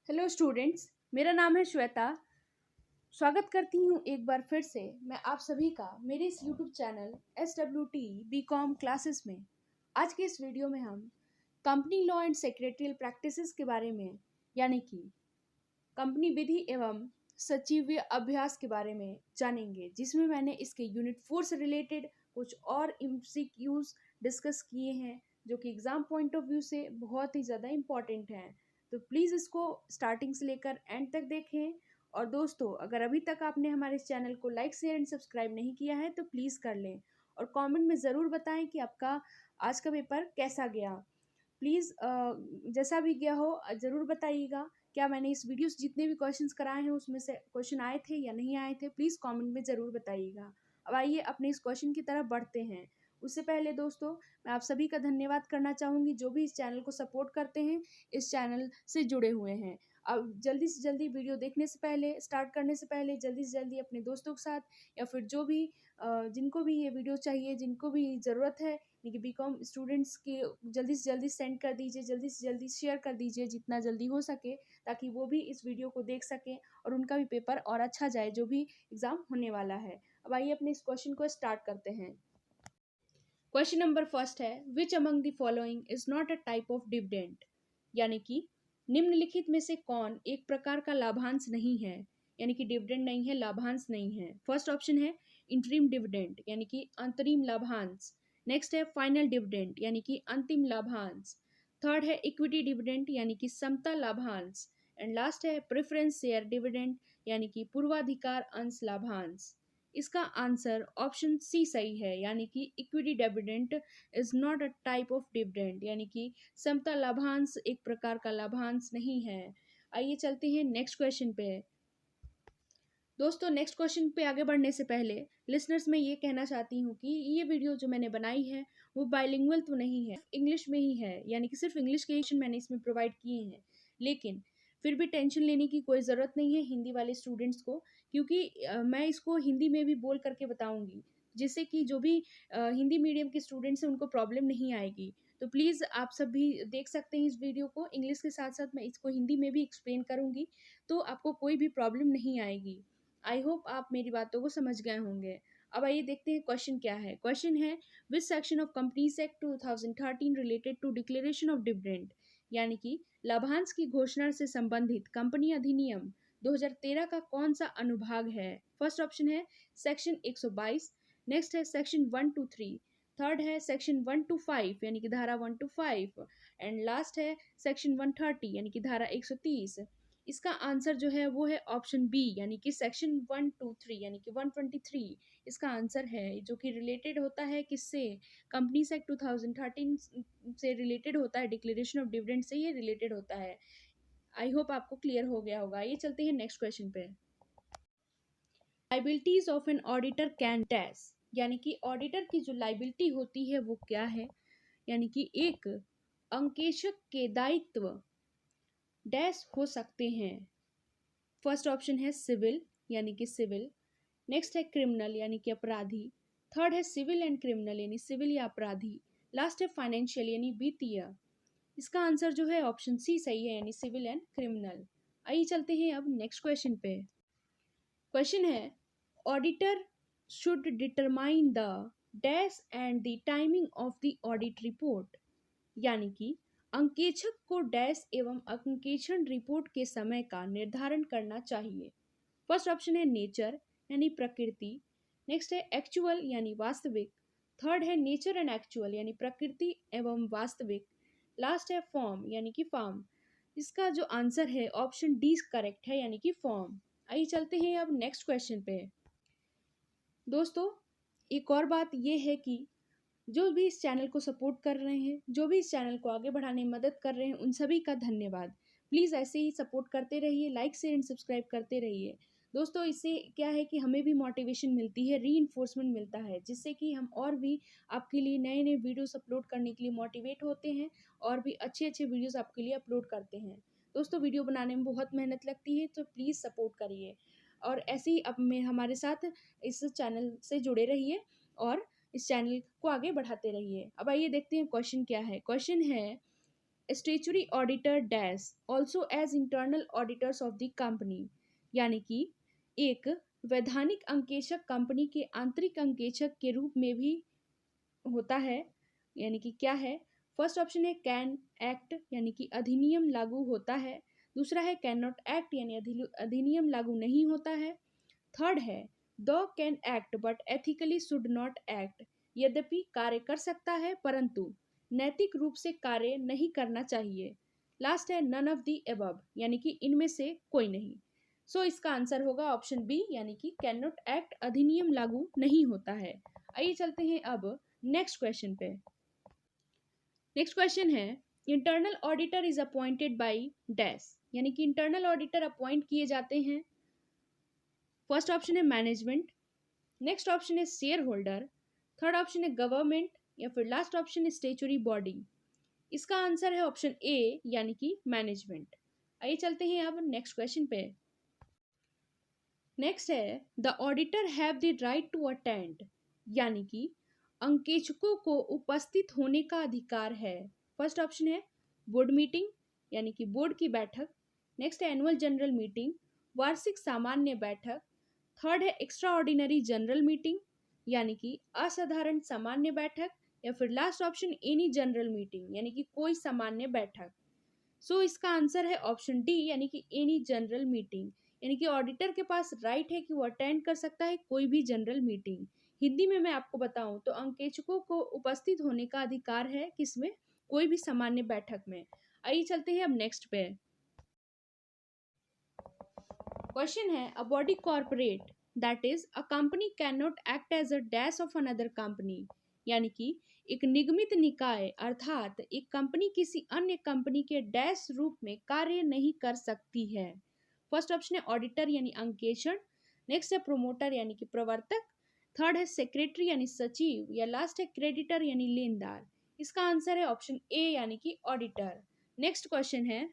Hello students, मेरा नाम है श्वेता। स्वागत करती हूँ एक बार फिर से मैं आप सभी का मेरे इस YouTube channel SWT BCom classes में। आज के इस वीडियो में हम company law and secretarial practices के बारे में यानी कि कंपनी विधि एवं सचिवीय अभ्यास के बारे में जानेंगे, जिसमें मैंने इसके यूनिट 4 से रिलेटेड कुछ और MCQs डिस्कस किए हैं जो कि एग्ज़ाम पॉइंट ऑफ व्यू से बहुत ही ज़्यादा इम्पॉर्टेंट हैं। तो प्लीज़ इसको स्टार्टिंग से लेकर एंड तक देखें। और दोस्तों, अगर अभी तक आपने हमारे इस चैनल को लाइक शेयर एंड सब्सक्राइब नहीं किया है तो प्लीज़ कर लें और कमेंट में ज़रूर बताएं कि आपका आज का पेपर कैसा गया। प्लीज़ जैसा भी गया हो ज़रूर बताइएगा। क्या मैंने इस वीडियो से जितने भी क्वेश्चंस कराए हैं उसमें से क्वेश्चन आए थे या नहीं आए थे, प्लीज़ कमेंट में ज़रूर बताइएगा। अब आइए अपने इस क्वेश्चन की तरफ बढ़ते हैं। उससे पहले दोस्तों, मैं आप सभी का धन्यवाद करना चाहूँगी जो भी इस चैनल को सपोर्ट करते हैं, इस चैनल से जुड़े हुए हैं। अब जल्दी से जल्दी वीडियो देखने से पहले, स्टार्ट करने से पहले जल्दी से जल्दी अपने दोस्तों के साथ या फिर जो भी जिनको भी ये वीडियो चाहिए, जिनको भी ज़रूरत है यानी कि BCom स्टूडेंट्स की, जल्दी से जल्दी सेंड कर दीजिए, जल्दी से जल्दी शेयर कर दीजिए जितना जल्दी हो सके, ताकि वो भी इस वीडियो को देख सकें और उनका भी पेपर और अच्छा जाए जो भी एग्ज़ाम होने वाला है। अब आइए अपने इस क्वेश्चन को स्टार्ट करते हैं। क्वेश्चन नंबर फर्स्ट है, which among the following is not a type of dividend, यानी कि निम्नलिखित में से कौन एक प्रकार का लाभांश नहीं है, यानी कि डिविडेंड नहीं है, लाभांश नहीं है। फर्स्ट ऑप्शन है इंटरिम डिविडेंड, यानी कि अंतरिम लाभांश। नेक्स्ट है फाइनल डिविडेंड, यानी कि अंतिम लाभांश। थर्ड है इक्विटी डिविडेंड, यानी कि समता लाभांश। एंड लास्ट है प्रेफरेंस शेयर डिविडेंड, यानी कि पूर्वाधिकार अंश लाभांश। इसका आंसर ऑप्शन सी सही है, यानी कि equity dividend is not a type of dividend, यानी कि समता लाभांश एक प्रकार का लाभांश नहीं है। आइए चलते हैं नेक्स्ट क्वेश्चन पे। दोस्तों, नेक्स्ट क्वेश्चन पे आगे बढ़ने से पहले लिसनर्स मैं ये कहना चाहती हूँ कि ये वीडियो जो मैंने बनाई है वो बाइलिंगुअल तो नहीं है, इंग्लिश में ही है, यानी कि सिर्फ इंग्लिश के क्वेश्चन मैंने इसमें प्रोवाइड किए हैं। लेकिन फिर भी टेंशन लेने की कोई ज़रूरत नहीं है हिंदी वाले स्टूडेंट्स को, क्योंकि मैं इसको हिंदी में भी बोल करके बताऊँगी, जिससे कि जो भी हिंदी मीडियम के स्टूडेंट्स हैं उनको प्रॉब्लम नहीं आएगी। तो प्लीज़ आप सब भी देख सकते हैं इस वीडियो को, इंग्लिश के साथ साथ मैं इसको हिंदी में भी एक्सप्लेन करूँगी, तो आपको कोई भी प्रॉब्लम नहीं आएगी। आई होप आप मेरी बातों को समझ गए होंगे। अब आइए देखते हैं क्वेश्चन क्या है। क्वेश्चन है, which section of companies act 2013 related to declaration of dividend, यानी कि लाभांश की घोषणा से संबंधित कंपनी अधिनियम 2013 का कौन सा अनुभाग है। फर्स्ट ऑप्शन है सेक्शन 122, नेक्स्ट है सेक्शन 1 to 3, थर्ड है सेक्शन 1 to 5 यानी कि धारा 1 to 5, एंड लास्ट है सेक्शन 130 यानी कि धारा 130। इसका आंसर जो है वो है ऑप्शन बी, यानी कि सेक्शन 123 यानी कि 123 इसका आंसर है, जो कि रिलेटेड होता है किससे, कंपनीज एक्ट 2013 से रिलेटेड होता है, डिक्लेरेशन ऑफ डिविडेंड से ये रिलेटेड होता है। आई होप आपको क्लियर हो गया होगा। ये चलते हैं नेक्स्ट क्वेश्चन पे। Liabilities of an auditor can dash, यानी कि ऑडिटर की जो लाइबिलिटी होती है वो क्या है, यानी कि एक अंकेशक के दायित्व डैश हो सकते हैं। फर्स्ट ऑप्शन है सिविल, यानी कि सिविल। नेक्स्ट है क्रिमिनल, यानी कि अपराधी। थर्ड है सिविल एंड क्रिमिनल, यानी सिविल या अपराधी। लास्ट है फाइनेंशियल, यानी वित्तीय। इसका आंसर जो है ऑप्शन सी सही है, यानी सिविल एंड क्रिमिनल। आइए चलते हैं अब नेक्स्ट क्वेश्चन पे। क्वेश्चन है, auditor should determine the dash and the timing of the audit report, यानी कि अंकेक्षक को डैश एवं अंकेक्षण रिपोर्ट के समय का निर्धारण करना चाहिए। फर्स्ट ऑप्शन है नेचर, यानी प्रकृति। नेक्स्ट है एक्चुअल, यानी वास्तविक। थर्ड है नेचर एंड एक्चुअल, यानी प्रकृति एवं वास्तविक। लास्ट है फॉर्म, यानी कि फॉर्म। इसका जो आंसर है ऑप्शन डी करेक्ट है, यानी कि फॉर्म। आइए चलते हैं अब नेक्स्ट क्वेश्चन पे। दोस्तों, एक और बात ये है कि जो भी इस चैनल को सपोर्ट कर रहे हैं, जो भी इस चैनल को आगे बढ़ाने में मदद कर रहे हैं, उन सभी का धन्यवाद। प्लीज़ ऐसे ही सपोर्ट करते रहिए, लाइक शेयर एंड सब्सक्राइब करते रहिए। दोस्तों, इससे क्या है कि हमें भी मोटिवेशन मिलती है, रीइंफोर्समेंट मिलता है, जिससे कि हम और भी आपके लिए नए नए वीडियोस अपलोड करने के लिए मोटिवेट होते हैं और भी अच्छे अच्छे वीडियोस आपके लिए अपलोड करते हैं। दोस्तों, वीडियो बनाने में बहुत मेहनत लगती है, तो प्लीज़ सपोर्ट करिए और ऐसे ही अब में हमारे साथ इस चैनल से जुड़े रहिए और इस चैनल को आगे बढ़ाते रहिए। अब आइए देखते हैं क्वेश्चन क्या है। क्वेश्चन है, statutory auditor dash also as internal auditors of the company, यानी कि एक वैधानिक अंकेशक कंपनी के आंतरिक अंकेशक के रूप में भी होता है। यानी कि क्या है, फर्स्ट ऑप्शन है कैन एक्ट, यानी कि अधिनियम लागू होता है। दूसरा है कैन नॉट एक्ट, यानी अधिनियम लागू नहीं होता है। थर्ड है दो can act but ethically should not act, यद्यपि कार्य कर सकता है परंतु नैतिक रूप से कार्य नहीं करना चाहिए। लास्ट है नन ऑफ द एबव, यानी कि इनमें से कोई नहीं। सो इसका आंसर होगा ऑप्शन बी, यानी कि कैन नॉट एक्ट, अधिनियम लागू नहीं होता है। आइए चलते हैं अब नेक्स्ट क्वेश्चन पे। नेक्स्ट क्वेश्चन है internal auditor is appointed by dash, यानी कि इंटरनल ऑडिटर अपॉइंट किए जाते हैं। फर्स्ट ऑप्शन है मैनेजमेंट, नेक्स्ट ऑप्शन है शेयर होल्डर, थर्ड ऑप्शन है गवर्नमेंट, या फिर लास्ट ऑप्शन है स्टेचुरी बॉडी। इसका आंसर है ऑप्शन ए, यानी कि मैनेजमेंट। आइए चलते हैं अब नेक्स्ट क्वेश्चन पे। नेक्स्ट है the auditor have the right to attend, यानी कि अंकेक्षकों को उपस्थित होने का अधिकार है। फर्स्ट ऑप्शन है बोर्ड मीटिंग, यानी कि बोर्ड की बैठक। नेक्स्ट है एनुअल जनरल मीटिंग, वार्षिक सामान्य बैठक। थर्ड है एक्स्ट्रा ऑर्डिनरी जनरल मीटिंग, यानी कि असाधारण सामान्य बैठक। या फिर last option any general meeting, यानी कि कोई सामान्य बैठक। सो इसका आंसर है ऑप्शन डी, यानी कि एनी जनरल मीटिंग। यानी कि ऑडिटर के पास राइट है कि वो अटेंड कर सकता है कोई भी जनरल मीटिंग। हिंदी में मैं आपको बताऊं तो अंकेक्षकों को उपस्थित होने का अधिकार है किसमें, कोई भी सामान्य बैठक में। आइए चलते हैं अब नेक्स्ट पे। क्वेश्चन है a body corporate that is a company cannot act as a dash of another company, यानी कि एक निगमित निकाय अर्थात एक कंपनी किसी अन्य कंपनी के डैश रूप में कार्य नहीं कर सकती है। फर्स्ट ऑप्शन है ऑडिटर यानी अंकेषण, नेक्स्ट है प्रोमोटर यानी कि प्रवर्तक, थर्ड है सेक्रेटरी यानी सचिव, या लास्ट है क्रेडिटर यानी लेनदार। इसका आंसर है ऑप्शन ए, यानी कि ऑडिटर। नेक्स्ट क्वेश्चन है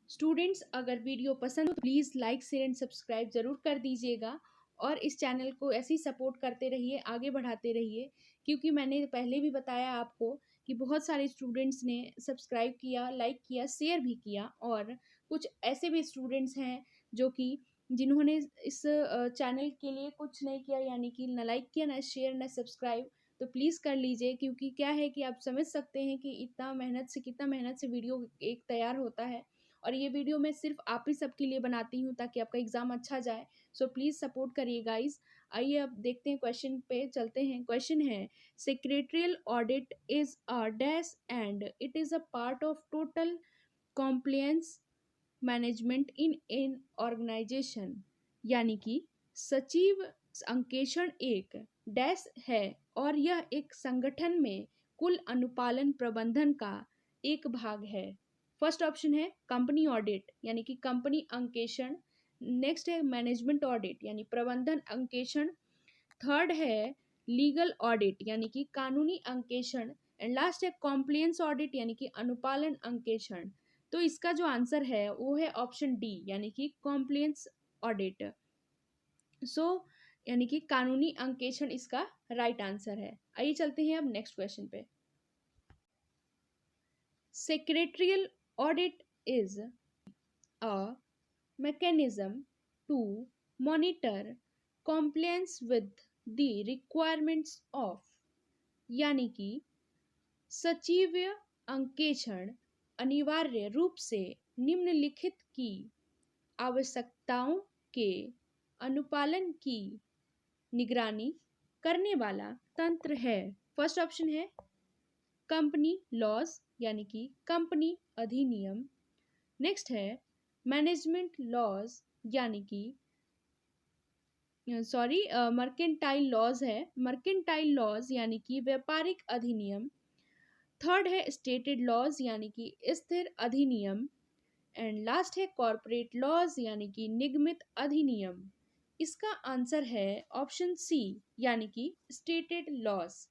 स्टूडेंट्स, अगर वीडियो पसंद हो तो please like share and subscribe ज़रूर कर दीजिएगा और इस चैनल को ऐसे ही सपोर्ट करते रहिए, आगे बढ़ाते रहिए, क्योंकि मैंने पहले भी बताया आपको कि बहुत सारे स्टूडेंट्स ने सब्सक्राइब किया, लाइक किया, शेयर भी किया, और कुछ ऐसे भी स्टूडेंट्स हैं जो कि जिन्होंने इस चैनल के लिए कुछ नहीं किया, यानी कि ना लाइक किया, ना शेयर, ना सब्सक्राइब। तो प्लीज़ कर लीजिए, क्योंकि क्या है कि आप समझ सकते हैं कि कितना मेहनत से वीडियो एक तैयार होता है, और ये वीडियो मैं सिर्फ आप ही सबके लिए बनाती हूँ ताकि आपका एग्ज़ाम अच्छा जाए। सो प्लीज़ सपोर्ट करिए गाइस। आइए अब देखते हैं, क्वेश्चन पे चलते हैं। क्वेश्चन है secretarial audit is a dash and it is a part of total compliance management in an organisation, यानी कि सचिव अंकेषण एक डैश है और यह एक संगठन में कुल अनुपालन प्रबंधन का एक भाग है। फर्स्ट ऑप्शन है कंपनी ऑडिट, यानी कि कंपनी अंकेषण। नेक्स्ट है मैनेजमेंट ऑडिट, यानी प्रबंधन अंकेषण। थर्ड है लीगल ऑडिट, यानी कि कानूनी अंकेषण। एंड लास्ट है कॉम्प्लायंस ऑडिट, यानी कि अनुपालन अंकेषण। तो इसका जो आंसर है वो है ऑप्शन डी, यानी कि कॉम्प्लायंस ऑडिट। सो यानी कि कानूनी अंकेषण इसका राइट आंसर है। आइए चलते हैं अब नेक्स्ट क्वेश्चन पे। Secretarial audit is a mechanism to monitor compliance with the requirements of, यानी कि सचिवीय अंकेक्षण अनिवार्य रूप से निम्नलिखित की आवश्यकताओं के अनुपालन की निगरानी करने वाला तंत्र है। फर्स्ट ऑप्शन है कंपनी लॉज, यानी कि कंपनी अधिनियम। नेक्स्ट है मैनेजमेंट लॉज, यानी कि मर्केंटाइल लॉज है, मर्केंटाइल लॉज यानी कि व्यापारिक अधिनियम। थर्ड है स्टेटेड लॉज, यानी कि स्थिर अधिनियम। एंड लास्ट है कॉर्पोरेट लॉज, यानी कि निगमित अधिनियम। इसका आंसर है ऑप्शन सी, यानी कि स्टेटेड लॉज।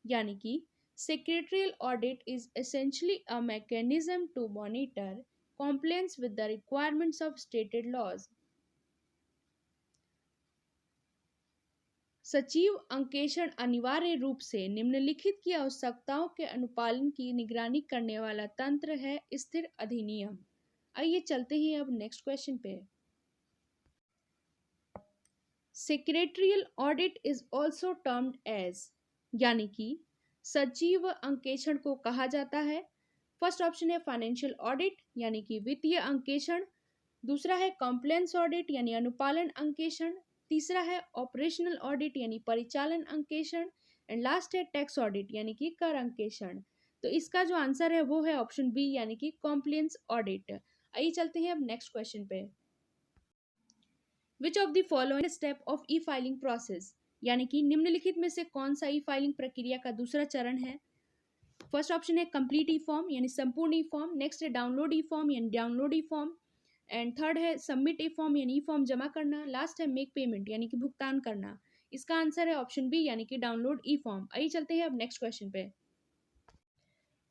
यानी कि secretarial audit is essentially a mechanism to monitor compliance with the requirements of stated laws. सचिव अंकेक्षण अनिवार्य रूप से निम्नलिखित की आवश्यकताओं के अनुपालन की निगरानी करने वाला तंत्र है स्थिर अधिनियम। आइए चलते हैं अब नेक्स्ट क्वेश्चन पे। Secretarial audit is also termed as, यानी कि सचिव अंकेक्षण को कहा जाता है। फर्स्ट ऑप्शन है फाइनेंशियल ऑडिट यानी कि वित्तीय अंकेक्षण, दूसरा है कॉम्प्लायंस ऑडिट यानी अनुपालन अंकेक्षण, तीसरा है ऑपरेशनल ऑडिट यानी परिचालन अंकेक्षण, एंड लास्ट है टैक्स ऑडिट यानी कि कर अंकेक्षण। तो इसका जो आंसर है वो है ऑप्शन बी यानी कि कॉम्प्लायंस ऑडिट। आइए चलते हैं अब नेक्स्ट क्वेश्चन पे। विच of the following step of E filing process, यानी कि निम्नलिखित में से कौन सा ई फाइलिंग प्रक्रिया का दूसरा चरण है। फर्स्ट ऑप्शन है कंप्लीट ई फॉर्म यानी संपूर्ण ई फॉर्म, नेक्स्ट है डाउनलोड ई फॉर्म यानी download E form, and third है सबमिट ई फॉर्म यानी ई फॉर्म जमा करना, लास्ट है मेक पेमेंट यानी कि भुगतान करना। इसका आंसर है ऑप्शन बी यानी कि डाउनलोड ई फॉर्म। आइए चलते हैं अब नेक्स्ट क्वेश्चन पे।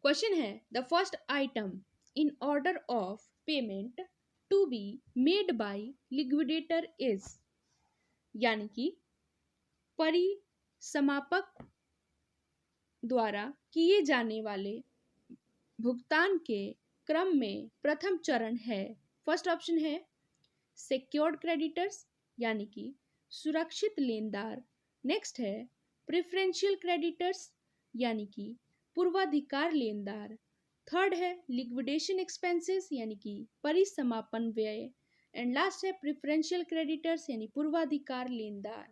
क्वेश्चन है the first item in order of payment to be made by liquidator is, यानी कि परिसमापक द्वारा किए जाने वाले भुगतान के क्रम में प्रथम चरण है। फर्स्ट ऑप्शन है सिक्योर्ड क्रेडिटर्स यानी कि सुरक्षित लेनदार, नेक्स्ट है प्रेफरेंशियल क्रेडिटर्स यानी कि पूर्वाधिकार लेनदार, थर्ड है लिक्विडेशन एक्सपेंसेस यानी कि परिसमापन व्यय, एंड लास्ट है प्रेफरेंशियल क्रेडिटर्स यानी पूर्वाधिकार लेनदार।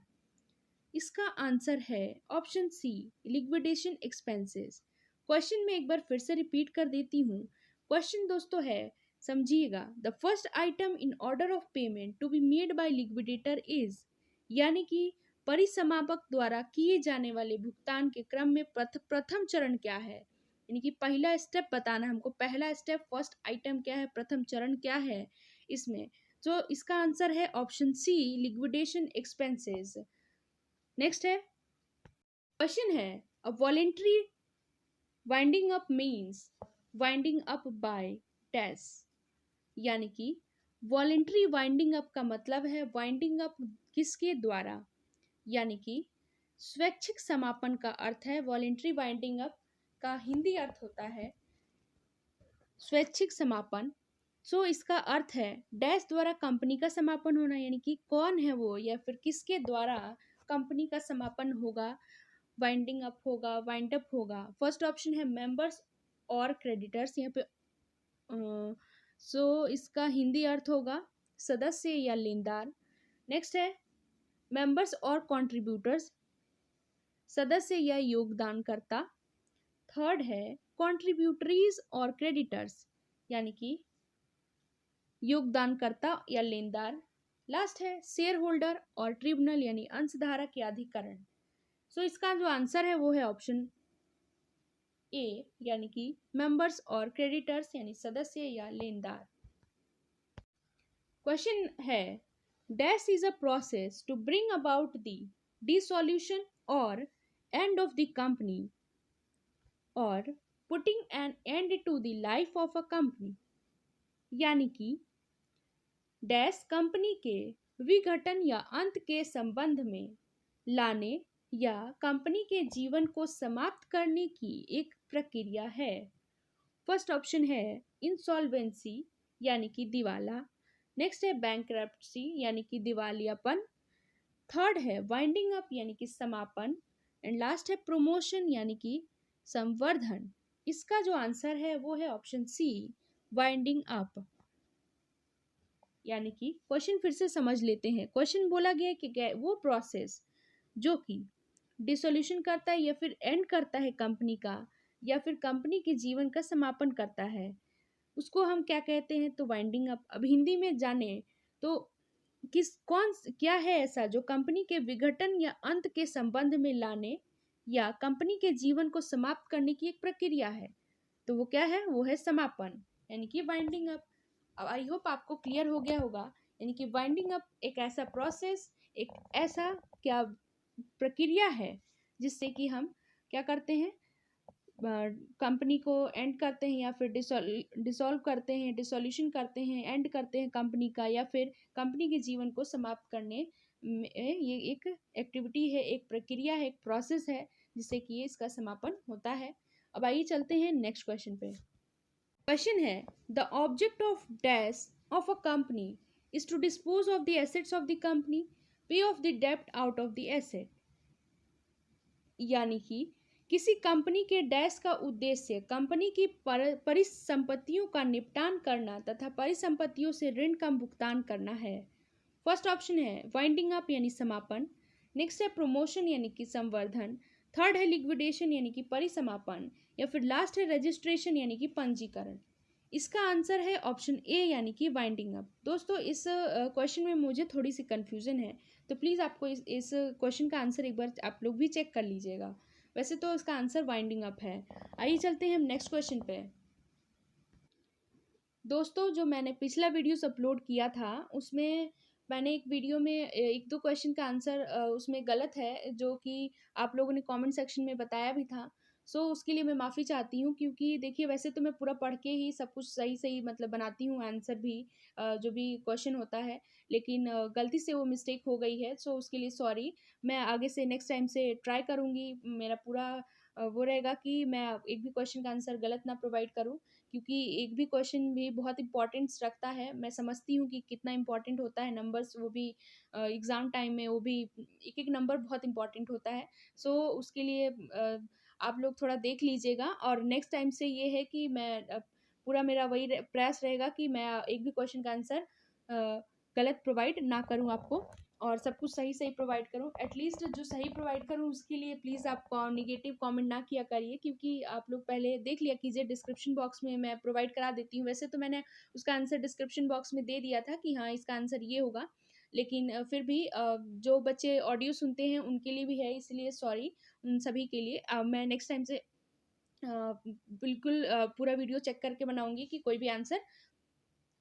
इसका आंसर है option C liquidation expenses. Question में एक बार फिर से रिपीट कर देती हूँ। क्वेश्चन दोस्तों है, समझिएगा, the first item in order of payment to be made by liquidator is, यानी कि परिसमापक द्वारा किए जाने वाले भुगतान के क्रम में प्रथम चरण क्या है, यानी कि पहला स्टेप बताना हमको, पहला स्टेप फर्स्ट आइटम क्या है, प्रथम चरण क्या है इसमें। तो इसका आंसर है option C liquidation expenses. Next है क्वेश्चन है a voluntary winding up means winding up by dash, यानी कि वॉलेंट्री वाइंडिंग अप का मतलब है वाइंडिंग अप किसके द्वारा, यानी कि स्वैच्छिक समापन का अर्थ है वॉलेंट्री वाइंडिंग अप का हिंदी अर्थ होता है स्वैच्छिक समापन। सो इसका अर्थ है डैश द्वारा कंपनी का समापन होना, यानी कि कौन है वो या फिर किसके द्वारा कंपनी का समापन होगा, वाइंडिंग अप होगा, वाइंड अप होगा। फर्स्ट ऑप्शन है मेंबर्स और क्रेडिटर्स, यहाँ पे सो इसका हिंदी अर्थ होगा सदस्य या लेनदार। नेक्स्ट है मेंबर्स और कंट्रीब्यूटर्स, सदस्य या योगदानकर्ता। थर्ड है कंट्रीब्यूटरीज और क्रेडिटर्स, यानी कि योगदानकर्ता या लेनदार। लास्ट है शेयर होल्डर और ट्रिब्यूनल यानी अंशधारक या अधिकरण। सो इसका जो आंसर है वो है ऑप्शन ए यानी कि मेंबर्स और क्रेडिटर्स यानी सदस्य या लेनदार। क्वेश्चन है dash is a process to bring about the dissolution or end of the company और putting an end to the life of a company, यानी कि डैश कंपनी के विघटन या अंत के संबंध में लाने या कंपनी के जीवन को समाप्त करने की एक प्रक्रिया है। फर्स्ट ऑप्शन है इंसॉल्वेंसी यानी कि दिवाला, नेक्स्ट है बैंकरप्सी यानी कि दिवालियापन, थर्ड है वाइंडिंग अप यानी कि समापन, एंड लास्ट है प्रमोशन यानी कि संवर्धन। इसका जो आंसर है वो है ऑप्शन सी वाइंडिंग अप। यानी कि क्वेश्चन फिर से समझ लेते हैं। क्वेश्चन बोला गया कि वो प्रोसेस जो कि डिसोल्यूशन करता है या फिर एंड करता है कंपनी का, या फिर कंपनी के जीवन का समापन करता है, उसको हम क्या कहते हैं, तो वाइंडिंग अप। अब हिंदी में जाने तो क्या है ऐसा जो कंपनी के विघटन या अंत के संबंध में लाने या कंपनी के जीवन को समाप्त करने की एक प्रक्रिया है, तो वो क्या है, वो है समापन यानी कि वाइंडिंग अप। अब आई होप आपको क्लियर हो गया होगा, यानी कि वाइंडिंग अप एक ऐसा प्रोसेस, एक ऐसा क्या प्रक्रिया है जिससे कि हम क्या करते हैं, कंपनी को एंड करते हैं या फिर डिसॉल्व करते हैं, डिसोल्यूशन करते हैं, एंड करते हैं कंपनी का, या फिर कंपनी के जीवन को समाप्त करने ये एक एक्टिविटी है, एक प्रक्रिया है, एक प्रोसेस है जिससे कि ये इसका समापन होता है। अब आइए चलते हैं नेक्स्ट क्वेश्चन पे। क्वेश्चन है the object of dash of a company is to dispose of the assets of the company, pay off the डेब्ट आउट ऑफ द एसेट। यानी कि किसी कंपनी के डैश का उद्देश्य कंपनी की परिसंपत्तियों का निपटान करना तथा परिसंपत्तियों से ऋण का भुगतान करना है। फर्स्ट ऑप्शन है वाइंडिंग अप यानी समापन, नेक्स्ट है प्रमोशन यानी कि संवर्धन, थर्ड है लिक्विडेशन यानी कि परिसमापन, या फिर लास्ट है रजिस्ट्रेशन यानी कि पंजीकरण। इसका आंसर है ऑप्शन ए यानी कि वाइंडिंग अप। दोस्तों इस क्वेश्चन में मुझे थोड़ी सी कंफ्यूजन है, तो प्लीज़ आपको इस क्वेश्चन का आंसर एक बार आप लोग भी चेक कर लीजिएगा। वैसे तो इसका आंसर वाइंडिंग अप है। आइए चलते हैं हम नेक्स्ट क्वेश्चन पे। दोस्तों जो मैंने पिछला वीडियोस अपलोड किया था उसमें मैंने एक वीडियो में एक दो क्वेश्चन का आंसर उसमें गलत है जो कि आप लोगों ने कमेंट सेक्शन में बताया भी था। सो उसके लिए मैं माफ़ी चाहती हूँ, क्योंकि देखिए वैसे तो मैं पूरा पढ़ के ही सब कुछ सही सही मतलब बनाती हूँ आंसर भी, जो भी क्वेश्चन होता है, लेकिन गलती से वो मिस्टेक हो गई है। सो उसके लिए सॉरी। मैं आगे से नेक्स्ट टाइम से ट्राई करूँगी, मेरा पूरा वो रहेगा कि मैं एक भी क्वेश्चन का आंसर गलत ना प्रोवाइड करूँ, क्योंकि एक भी क्वेश्चन भी बहुत इंपॉर्टेंस रखता है। मैं समझती हूँ कि कितना इंपॉर्टेंट होता है नंबर्स, वो भी एग्ज़ाम टाइम में, वो भी एक एक नंबर बहुत इंपॉर्टेंट होता है। सो उसके लिए आप लोग थोड़ा देख लीजिएगा, और नेक्स्ट टाइम से ये है कि मैं पूरा मेरा वही प्रयास रहेगा कि मैं एक भी क्वेश्चन का आंसर गलत प्रोवाइड ना करूँ आपको, और सब कुछ सही सही प्रोवाइड करूँ। एटलीस्ट जो सही प्रोवाइड करूँ उसके लिए प्लीज़ आप नेगेटिव कमेंट ना किया करिए, क्योंकि आप लोग पहले देख लिया कीजिए, डिस्क्रिप्शन बॉक्स में मैं प्रोवाइड करा देती हूँ। वैसे तो मैंने उसका आंसर डिस्क्रिप्शन बॉक्स में दे दिया था कि हाँ इसका आंसर ये होगा, लेकिन फिर भी जो बच्चे ऑडियो सुनते हैं उनके लिए भी है, इसलिए सॉरी उन सभी के लिए। मैं नेक्स्ट टाइम से बिल्कुल पूरा वीडियो चेक करके बनाऊंगी कि कोई भी आंसर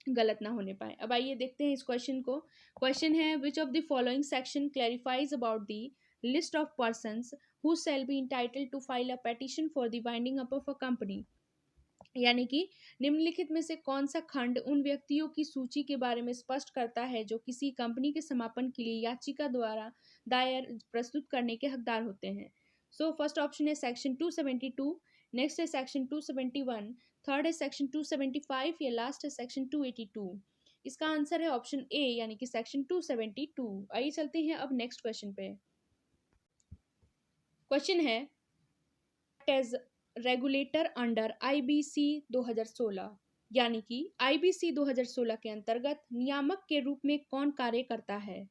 गलत ना होने पाए। अब आइए देखते हैं इस क्वेश्चन को। क्वेश्चन है which of the following section clarifies about the list of persons who shall be entitled to file a petition for the winding up of a company. यानी कि निम्नलिखित में से कौन सा खंड उन व्यक्तियों की सूची के बारे में स्पष्ट करता है जो किसी कंपनी के समापन के लिए याचिका द्वारा दायर प्रस्तुत करने के हकदार होते हैं। सो फर्स्ट ऑप्शन है सेक्शन 272, नेक्स्ट है सेक्शन 271, थर्ड है सेक्शन 275, या लास्ट है सेक्शन 282। इसका आंसर है ऑप्शन ए यानी कि सेक्शन 272। आइए चलते हैं अब नेक्स्ट क्वेश्चन पे। क्वेश्चन है एज रेगुलेटर अंडर आईबीसी 2016। यानी कि आईबीसी 2016 के अंतर्गत नियामक के रूप में कौन कार्य करता है।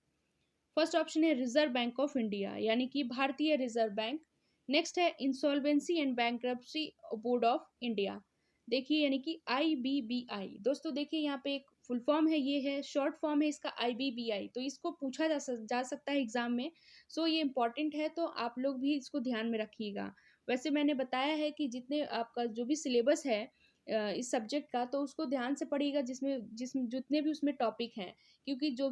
फर्स्ट ऑप्शन है रिजर्व बैंक ऑफ इंडिया यानी कि भारतीय रिजर्व बैंक, नेक्स्ट है insolvency and bankruptcy board of India. देखिए यानी कि आईबीबीआई। दोस्तों देखिए यहाँ पे एक फुल फॉर्म है, ये है शॉर्ट फॉर्म है इसका आईबीबीआई, तो इसको पूछा जा सकता है एग्जाम में। सो ये इंपॉर्टेंट है, तो आप लोग भी इसको ध्यान में रखिएगा। वैसे मैंने बताया है कि जितने आपका जो भी सिलेबस है इस सब्जेक्ट का, तो उसको ध्यान से पढ़िएगा, जिसमें जितने भी उसमें टॉपिक हैं, क्योंकि जो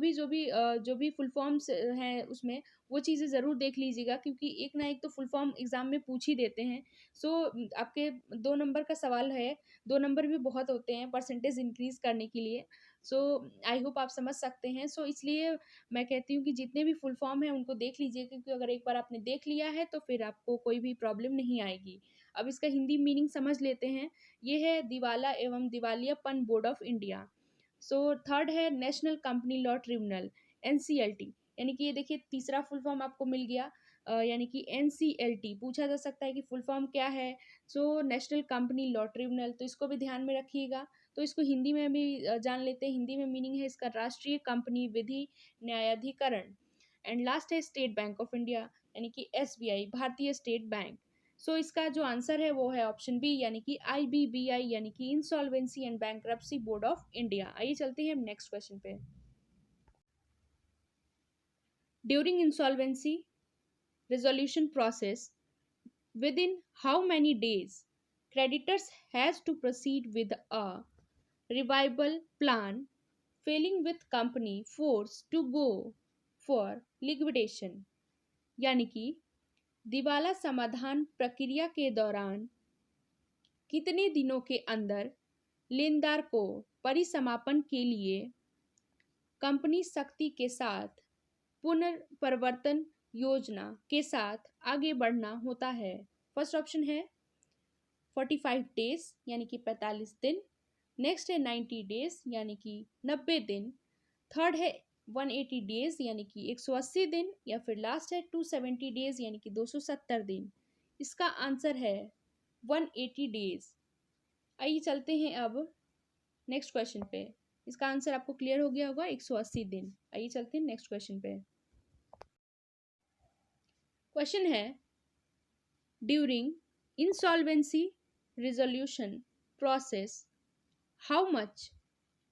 भी फुल फॉर्म्स हैं उसमें वो चीज़ें ज़रूर देख लीजिएगा, क्योंकि एक ना एक तो फुल फॉर्म एग्ज़ाम में पूछ ही देते हैं। सो आपके 2 नंबर का सवाल है, 2 नंबर भी बहुत होते हैं परसेंटेज इंक्रीज करने के लिए। सो आई होप आप समझ सकते हैं। सो इसलिए मैं कहती हूँ कि जितने भी फुल फॉर्म हैं उनको देख लीजिए, क्योंकि अगर एक बार आपने देख लिया है तो फिर आपको कोई भी प्रॉब्लम नहीं आएगी। अब इसका हिंदी मीनिंग समझ लेते हैं। ये है दिवाला एवं दिवालियापन board of India. So third है national company law tribunal, NCLT. यानी कि ये देखिए तीसरा फुल फॉर्म आपको मिल गया, यानी कि एनसीएलटी। पूछा जा सकता है कि फुल फॉर्म क्या है। So national company law tribunal, तो इसको भी ध्यान में रखिएगा। तो इसको हिंदी में भी जान लेते हैं। हिंदी में मीनिंग है इसका राष्ट्रीय कंपनी विधि न्यायाधिकरण। एंड लास्ट है स्टेट बैंक ऑफ इंडिया यानी कि एसबीआई, भारतीय स्टेट बैंक। सो इसका जो आंसर है वो है ऑप्शन बी यानी कि आईबीबीआई यानी कि insolvency and bankruptcy board of India. आइए चलते हैं नेक्स्ट क्वेश्चन पे। During insolvency resolution process, within how many days creditors has to proceed with a revival plan, failing with company forced to go for liquidation। यानी कि दिवाला समाधान प्रक्रिया के दौरान कितने दिनों के अंदर लेनदार को परिसमापन के लिए कंपनी सख्ती के साथ पुनर्प्रवर्तन योजना के साथ आगे बढ़ना होता है? फर्स्ट ऑप्शन है 45 डेज यानी कि 45 दिन। नेक्स्ट है 90 डेज यानी कि 90 दिन। थर्ड है 180 डेज यानी कि 180 दिन, या फिर लास्ट है 270 डेज यानी कि 270 दिन। इसका आंसर है 180 डेज। आइए चलते हैं अब नेक्स्ट क्वेश्चन पे। इसका आंसर आपको क्लियर हो गया होगा, 180 दिन। आइए चलते हैं नेक्स्ट क्वेश्चन पे। क्वेश्चन है, during insolvency resolution process, how much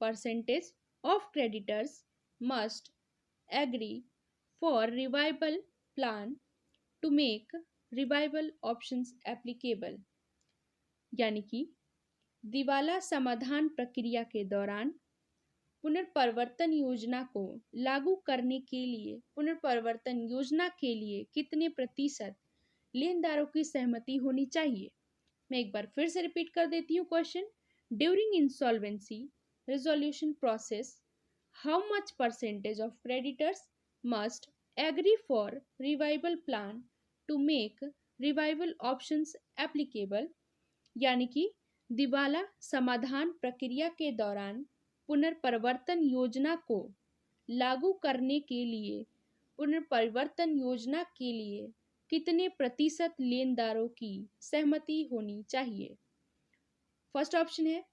percentage of creditors must agree for revival plan to make revival options applicable? यानी कि दिवाला समाधान प्रक्रिया के दौरान पुनर्प्रवर्तन योजना को लागू करने के लिए कितने प्रतिशत लेनदारों की सहमति होनी चाहिए? मैं एक बार फिर से रिपीट कर देती हूँ question. During insolvency resolution process, how much percentage of creditors must agree for revival plan to make revival options applicable? यानी कि दिवाला समाधान प्रक्रिया के दौरान पुनर्प्रवर्तन योजना को लागू करने के लिए कितने प्रतिशत लेनदारों की सहमति होनी चाहिए? फर्स्ट ऑप्शन है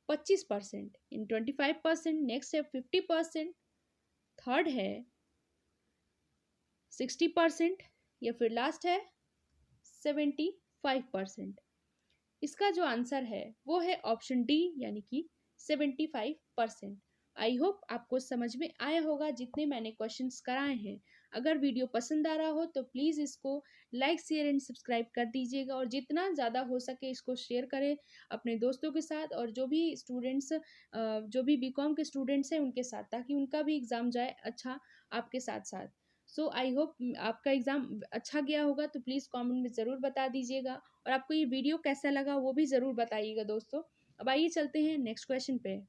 25% इन 25%, नेक्स्ट है 50%, थर्ड है 60%, या फिर लास्ट है 75%। इसका जो आंसर है वो है ऑप्शन डी यानी कि 75%। आई होप आपको समझ में आया होगा जितने मैंने क्वेश्चंस कराए हैं। अगर वीडियो पसंद आ रहा हो तो प्लीज़ इसको लाइक शेयर एंड सब्सक्राइब कर दीजिएगा, और जितना ज़्यादा हो सके इसको शेयर करें अपने दोस्तों के साथ, और जो भी स्टूडेंट्स जो भी बीकॉम के स्टूडेंट्स हैं उनके साथ, ताकि उनका भी एग्ज़ाम जाए अच्छा आपके साथ साथ। सो आई होप आपका एग्ज़ाम अच्छा गया होगा। तो प्लीज़ कमेंट में ज़रूर बता दीजिएगा, और आपको ये वीडियो कैसा लगा वो भी ज़रूर बताइएगा दोस्तों। अब आइए चलते हैं नेक्स्ट क्वेश्चन पे।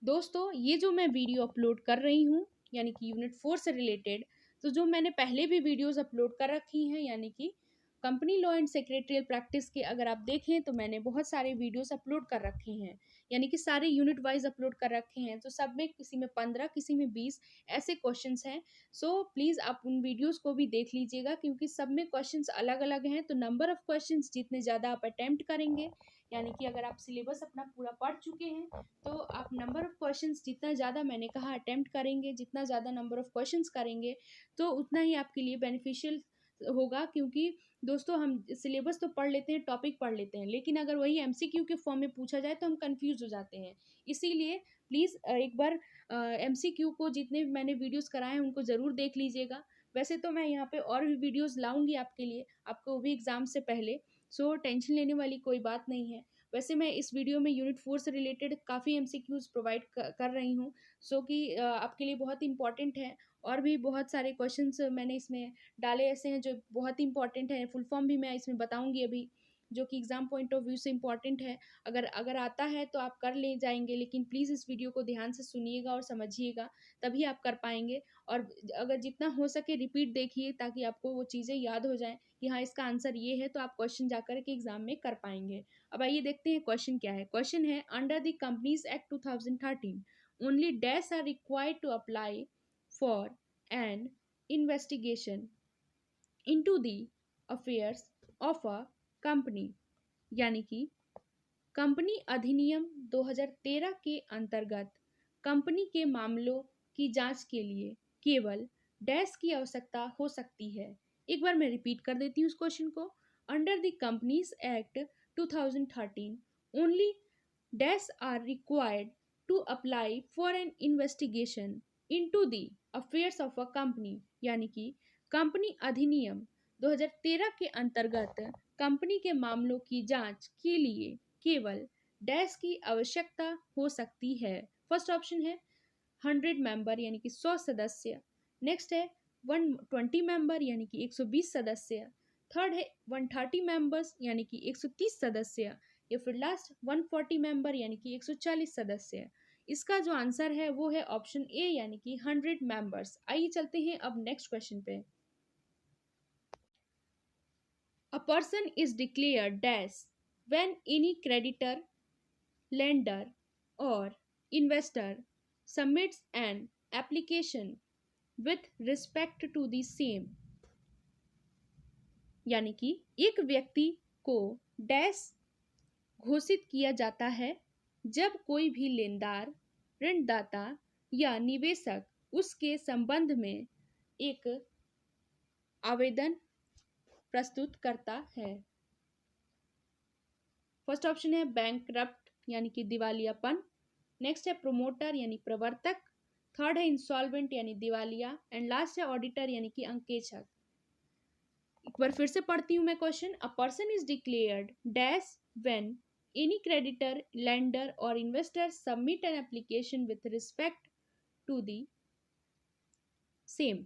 दोस्तों, ये जो मैं वीडियो अपलोड कर रही हूँ यानी कि यूनिट 4 से रिलेटेड, तो जो मैंने पहले भी वीडियोस अपलोड कर रखी हैं यानी कि company law and secretarial practice के, अगर आप देखें तो मैंने बहुत सारे वीडियोस अपलोड कर रखे हैं, यानी कि सारे यूनिट वाइज अपलोड कर रखे हैं। तो सब में किसी में 15 किसी में 20 ऐसे क्वेश्चंस हैं। सो प्लीज़ आप उन वीडियोस को भी देख लीजिएगा, क्योंकि सब में क्वेश्चंस अलग अलग हैं। तो नंबर ऑफ क्वेश्चंस जितने ज़्यादा आप अटैम्प्ट करेंगे, यानी कि अगर आप सिलेबस अपना पूरा पढ़ चुके हैं तो आप नंबर ऑफ क्वेश्चंस जितना ज़्यादा मैंने कहा अटेम्प्ट करेंगे, जितना ज़्यादा नंबर ऑफ क्वेश्चंस करेंगे तो उतना ही आपके लिए बेनिफिशियल होगा। क्योंकि दोस्तों हम सिलेबस तो पढ़ लेते हैं, टॉपिक पढ़ लेते हैं, लेकिन अगर वही एमसीक्यू के फॉर्म में पूछा जाए तो हम कंफ्यूज हो जाते हैं। इसीलिए प्लीज़ एक बार एमसीक्यू को जितने मैंने वीडियोस कराए हैं उनको ज़रूर देख लीजिएगा। वैसे तो मैं यहाँ पे और भी वीडियोस लाऊंगी आपके लिए, आपको वो भी एग्ज़ाम से पहले। सो टेंशन लेने वाली कोई बात नहीं है। वैसे मैं इस वीडियो में यूनिट 4 से रिलेटेड काफ़ी एमसीक्यूज़ प्रोवाइड कर रही हूँ, सो कि आपके लिए बहुत इंपॉर्टेंट है। और भी बहुत सारे क्वेश्चंस मैंने इसमें डाले ऐसे हैं जो बहुत इंपॉर्टेंट है। फुल फॉर्म भी मैं इसमें बताऊंगी अभी, जो कि एग्ज़ाम पॉइंट ऑफ व्यू से इम्पॉर्टेंट है। अगर आता है तो आप कर ले जाएंगे, लेकिन प्लीज़ इस वीडियो को ध्यान से सुनिएगा और समझिएगा, तभी आप कर पाएंगे। और अगर जितना हो सके रिपीट देखिए, ताकि आपको वो चीज़ें याद हो जाएं कि हाँ इसका आंसर ये है, तो आप क्वेश्चन जाकर के एग्ज़ाम में कर पाएंगे। अब आइए देखते हैं क्वेश्चन क्या है। क्वेश्चन है, under the companies act 2013 only dash are required to apply for an investigation into the affairs of a company. यानी कि कंपनी अधिनियम 2013 के अंतर्गत कंपनी के मामलों की जांच के लिए केवल डैश की आवश्यकता हो सकती है। एक बार मैं रिपीट कर देती हूँ इस क्वेश्चन को। Under the companies act 2013 only dash are required to apply for an investigation into the affairs of a company. यानी कि कंपनी अधिनियम 2013 के अंतर्गत कंपनी के मामलों की जांच के लिए केवल डैश की आवश्यकता हो सकती है। फर्स्ट ऑप्शन है 100 मेंबर यानी कि 100 सदस्य, नेक्स्ट है 120 मेंबर यानी कि 120 सदस्य, थर्ड है 130 मेंबर्स यानी कि 130 सदस्य, या फिर लास्ट 140 मेंबर यानी कि 140 सदस्य। इसका जो आंसर है वो है ऑप्शन ए यानी कि 100 मेंबर्स। आइए चलते हैं अब नेक्स्ट क्वेश्चन पे। अ person is declared dash when any creditor, lender or investor submits an application with respect to the same। यानी कि एक व्यक्ति को डैश घोषित किया जाता है जब कोई भी लेनदार, ऋणदाता या निवेशक उसके संबंध में एक आवेदन प्रस्तुत करता है। फर्स्ट ऑप्शन है बैंकरप्ट यानी कि दिवालियापन, नेक्स्ट है प्रोमोटर यानी प्रवर्तक, थर्ड है इंसॉल्वेंट यानी दिवालिया, एंड लास्ट है ऑडिटर यानी कि अंकेक्षक। एक बार फिर से पढ़ती हूं मैं question. A person is declared dash when any creditor, lender और investor submit an application with respect to the same.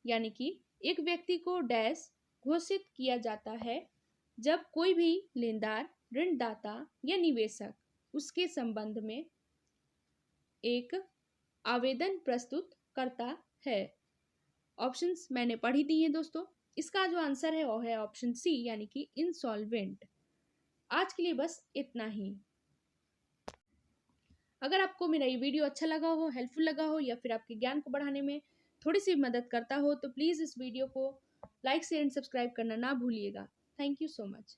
यानी कि एक व्यक्ति को डैश घोषित किया जाता है जब कोई भी लेनदार, ऋणदाता या निवेशक उसके संबंध में एक आवेदन प्रस्तुत करता है। ऑप्शंस मैंने पढ़ ही दिए दोस्तों। इसका जो आंसर है वो है ऑप्शन सी यानी कि इंसॉल्वेंट। आज के लिए बस इतना ही। अगर आपको मेरा ये वीडियो अच्छा लगा हो, हेल्पफुल लगा हो या फिर आपके ज्ञान को बढ़ाने में थोड़ी सी मदद करता हो तो प्लीज़ इस वीडियो को लाइक, शेयर एंड सब्सक्राइब करना ना भूलिएगा। Thank you so much.